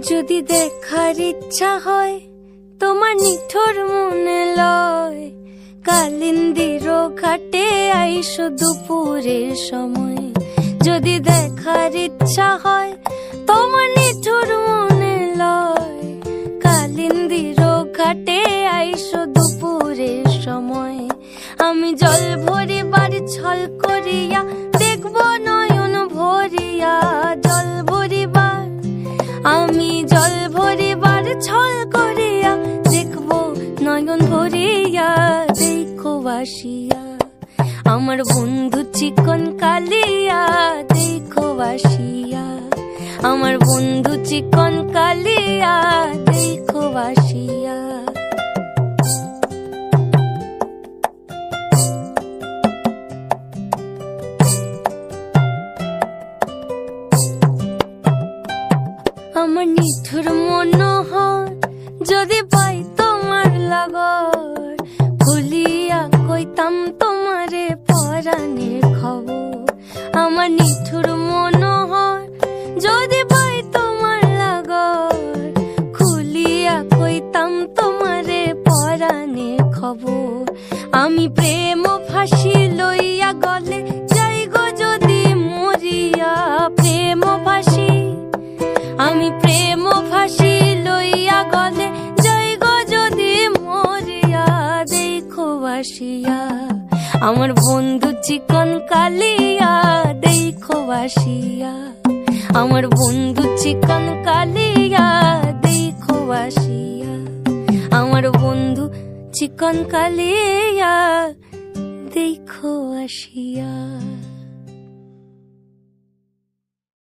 যদি দেখার ইচ্ছা হয় তোমার নিঠুর মনে লয়, কালিন্দির ঘাটে আইসো দুপুরের সময়। যদি দেখার ইচ্ছা হয় তোমার নিঠুর মনে লয়, কালিন্দির ঘাটে আইসো দুপুরের সময়। আমি জল ভরিবার ছল করিয়া দেখব নয়ন ভরিয়া, জল ভরিবার আমি জল ভরিবার ছল করিয়া দেখব নয়ন ভরিয়া। দেখো বাসিয়া আমার বন্ধু চিকন কালিয়া, দেখো বাসিয়া আমার বন্ধু চিকন কালিয়া, দেখো বাসিয়া। আমার নিঠুর মনোহর যদি পাই তোমার লাগর, খুলিয়া কইতাম তোমারে পরাণের খবর। আমার নিঠুর মনোহর যদি পাই তোমার লাগর, খুলিয়া কইতাম তোমারে পরাণের খবর। আমি প্রেম ফাঁসি লইয়া গলে যাই গো যদি মরিয়া, প্রেম ফাঁসি আমি প্রেম ফাঁসি লইয়া গলে যাই গো যদি মরিয়া। দেখো বাসিয়া আমার বন্ধু চিকন কালিয়া, দেখো বাসিয়া আমার বন্ধু চিকন কালিয়া, দেখো বাসিয়া আমার বন্ধু চিকন কালিয়া, দেখো বাসিয়া।